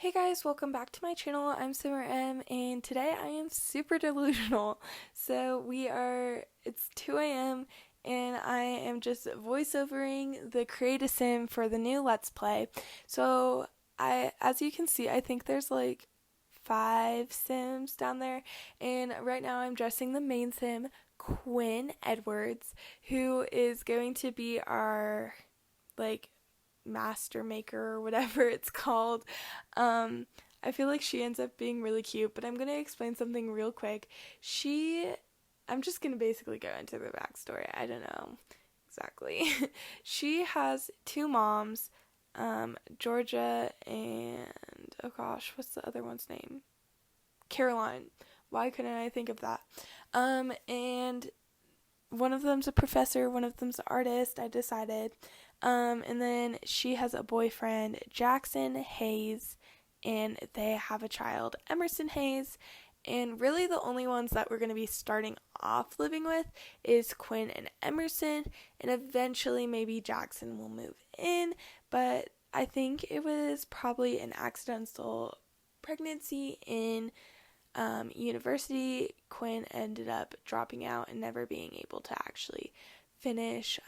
Hey guys, welcome back to my channel. I'm Summer M, and today I am super delusional. It's 2 a.m. and I am just voiceovering the Create a Sim for the new Let's Play. As you can see, I think there's like 5 Sims down there, and right now I'm dressing the main Sim, Quinn Edwards, who is going to be our, like, master maker or whatever it's called. Um, I feel like she ends up being really cute, but I'm gonna explain something real quick. I'm just gonna basically go into the backstory. I don't know exactly. She has two moms, Georgia and oh gosh, what's the other one's name? Caroline. Why couldn't I think of that? And one of them's a professor, one of them's an artist, I decided. And then she has a boyfriend, Jackson Hayes, and they have a child, Emerson Hayes. And really, the only ones that we're going to be starting off living with is Quinn and Emerson, and eventually maybe Jackson will move in. But I think it was probably an accidental pregnancy in university. Quinn ended up dropping out and never being able to actually finish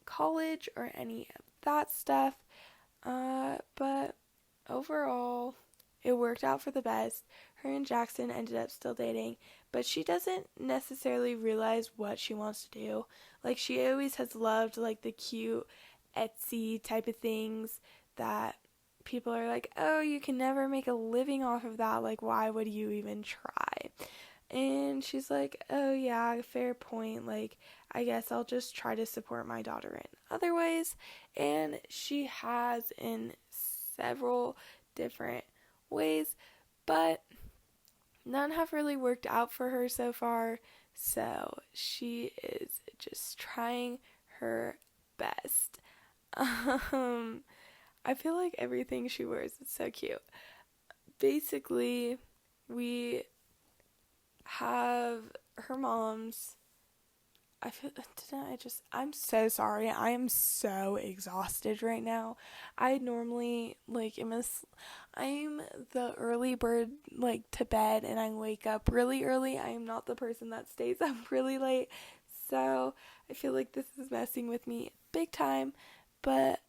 college or any of that stuff. But overall, it worked out for the best. Her and Jackson ended up still dating, but she doesn't necessarily realize what she wants to do. Like, she always has loved, like, the cute Etsy type of things that people are like, oh, you can never make a living off of that. Like, why would you even try? And she's like, oh, yeah, fair point. Like, I guess I'll just try to support my daughter in other ways. And she has in several different ways, but none have really worked out for her so far. So she is just trying her best. I feel like everything she wears is so cute. Basically, we have her mom's. I'm so sorry. I am so exhausted right now. I normally, like, I'm the early bird, like, to bed, and I wake up really early. I am not the person that stays up really late. So, I feel like this is messing with me big time. But,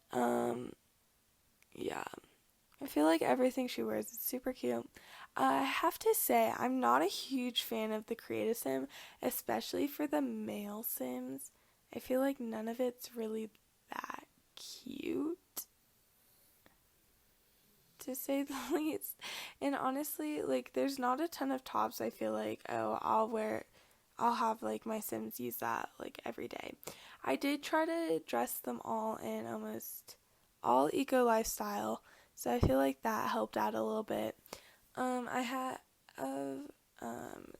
yeah. I feel like everything she wears is super cute. I have to say, I'm not a huge fan of the Create Sim, especially for the male Sims. I feel like none of it's really that cute, to say the least. And honestly, like, there's not a ton of tops I feel like, oh, I'll have, like, my Sims use that, like, every day. I did try to dress them all in almost all eco lifestyle, so I feel like that helped out a little bit. I had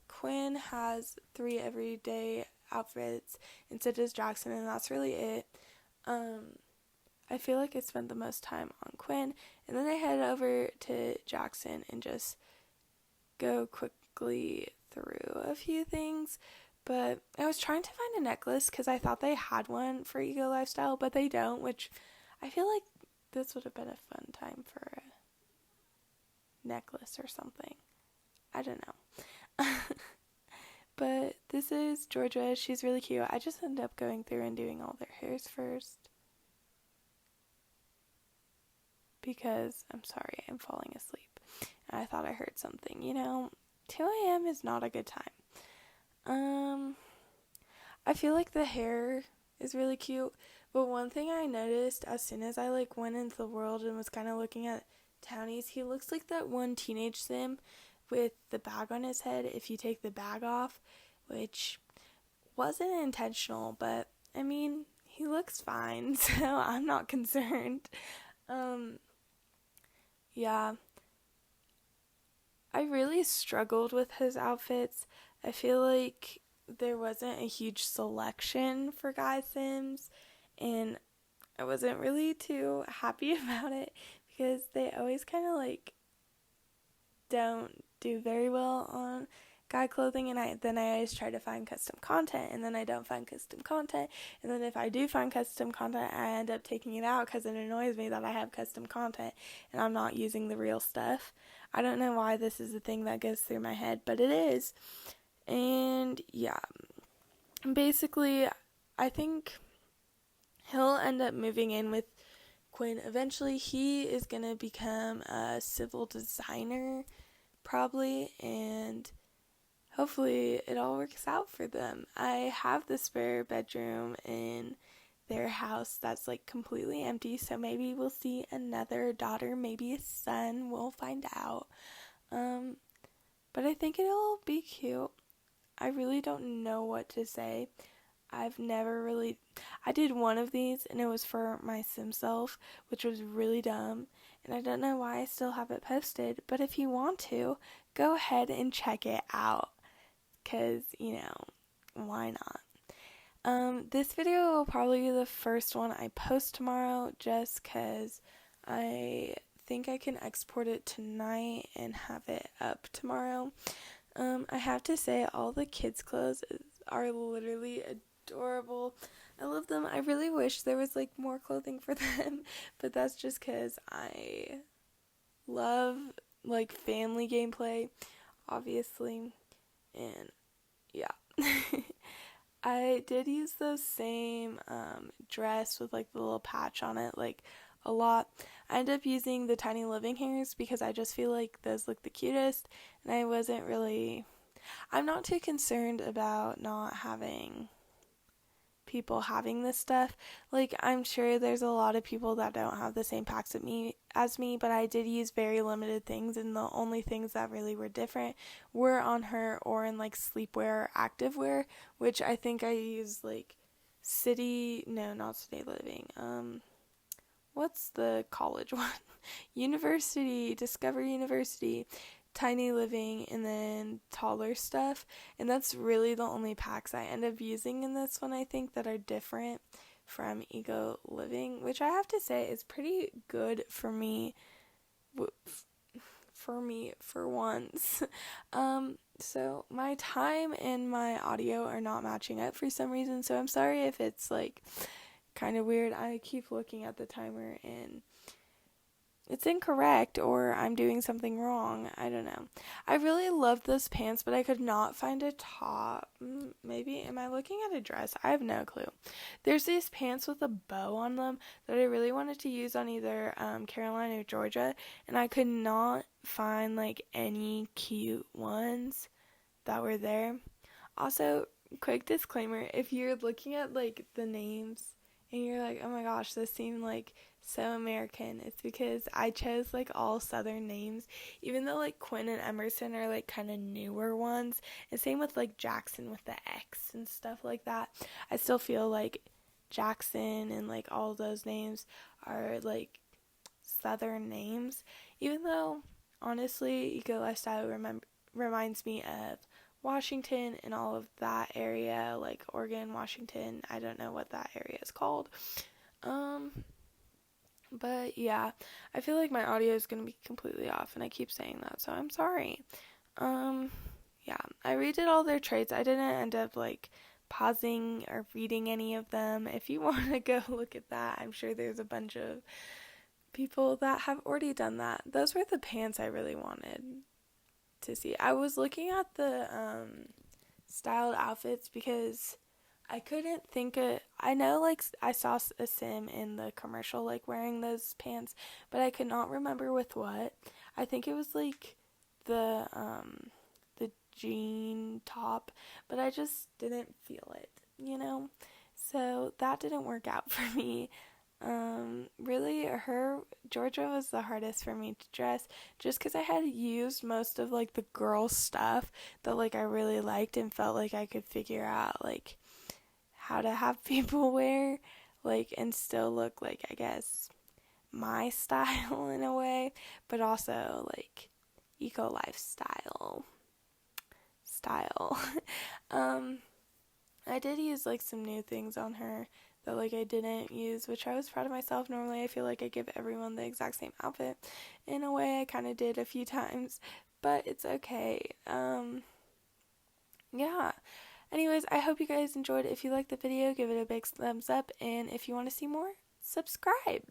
Quinn has 3 everyday outfits, and so does Jackson, and that's really it. I feel like I spent the most time on Quinn, and then I head over to Jackson and just go quickly through a few things. But I was trying to find a necklace because I thought they had one for Eco Lifestyle, but they don't, which I feel like this would have been a fun time for a necklace or something. I don't know. But this is Georgia. She's really cute. I just ended up going through and doing all their hairs first because I'm sorry, I'm falling asleep. And I thought I heard something. 2 a.m. is not a good time. I feel like the hair is really cute, but one thing I noticed as soon as I, like, went into the world and was kind of looking at townies, he looks like that one teenage Sim with the bag on his head if you take the bag off, which wasn't intentional, but I mean, he looks fine, so I'm not concerned. Yeah, I really struggled with his outfits. I feel like there wasn't a huge selection for guy Sims, and I wasn't really too happy about it because they always kind of, like, don't do very well on guy clothing, and then I always try to find custom content, and then I don't find custom content, and then if I do find custom content, I end up taking it out because it annoys me that I have custom content and I'm not using the real stuff. I don't know why this is the thing that goes through my head, but it is. And yeah, basically, I think he'll end up moving in with Quinn. Eventually, he is going to become a civil designer, probably, and hopefully it all works out for them. I have the spare bedroom in their house that's like completely empty, so maybe we'll see another daughter, maybe a son, we'll find out. But I think it'll be cute. I really don't know what to say. I did one of these and it was for my sim self, which was really dumb, and I don't know why I still have it posted, but if you want to, go ahead and check it out, because, why not? This video will probably be the first one I post tomorrow, just because I think I can export it tonight and have it up tomorrow. I have to say, all the kids' clothes are literally adorable. I love them. I really wish there was like more clothing for them, but that's just because I love like family gameplay, obviously, and yeah. I did use the same dress with like the little patch on it like a lot. I ended up using the tiny living hairs because I just feel like those look the cutest, and I'm not too concerned about not having people having this stuff. Like, I'm sure there's a lot of people that don't have the same packs as me, but I did use very limited things, and the only things that really were different were on her or in like sleepwear or activewear, which I think I used like not city living, what's the college one? Discover University, Tiny Living, and then taller stuff. And that's really the only packs I end up using in this one, I think, that are different from Ego Living, which I have to say is pretty good for me for once. So my time and my audio are not matching up for some reason, so I'm sorry if it's like kind of weird. I keep looking at the timer and it's incorrect, or I'm doing something wrong. I don't know. I really loved those pants, but I could not find a top. Maybe, am I looking at a dress? I have no clue. There's these pants with a bow on them that I really wanted to use on either Carolina or Georgia, and I could not find like any cute ones that were there. Also, quick disclaimer, if you're looking at like the names and you're like, oh my gosh, this seemed like so American, it's because I chose like all Southern names, even though like Quinn and Emerson are like kind of newer ones, and same with like Jackson with the X and stuff like that. I still feel like Jackson and like all those names are like Southern names, even though honestly Eco Lifestyle reminds me of Washington and all of that area, like Orgin, Washington. I don't know what that area is called. But yeah, I feel like my audio is going to be completely off, and I keep saying that, so I'm sorry. Yeah, I redid all their traits. I didn't end up like pausing or reading any of them. If you want to go look at that, I'm sure there's a bunch of people that have already done that. Those were the pants I really wanted to see. I was looking at the styled outfits because I couldn't think of, I know like I saw a sim in the commercial like wearing those pants, but I could not remember with what. I think it was like the jean top, but I just didn't feel it, so that didn't work out for me. Really, Georgia was the hardest for me to dress, just because I had used most of like the girl stuff that like I really liked and felt like I could figure out like how to have people wear, like, and still look like, I guess, my style in a way, but also like eco lifestyle style. I did use like some new things on her that like I didn't use, which I was proud of myself. Normally I feel like I give everyone the exact same outfit. In a way I kind of did a few times, but it's okay. yeah. Anyways, I hope you guys enjoyed. If you liked the video, give it a big thumbs up, and if you want to see more, subscribe.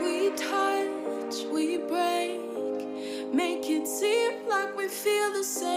We touch, we break, make it seem like we feel the same.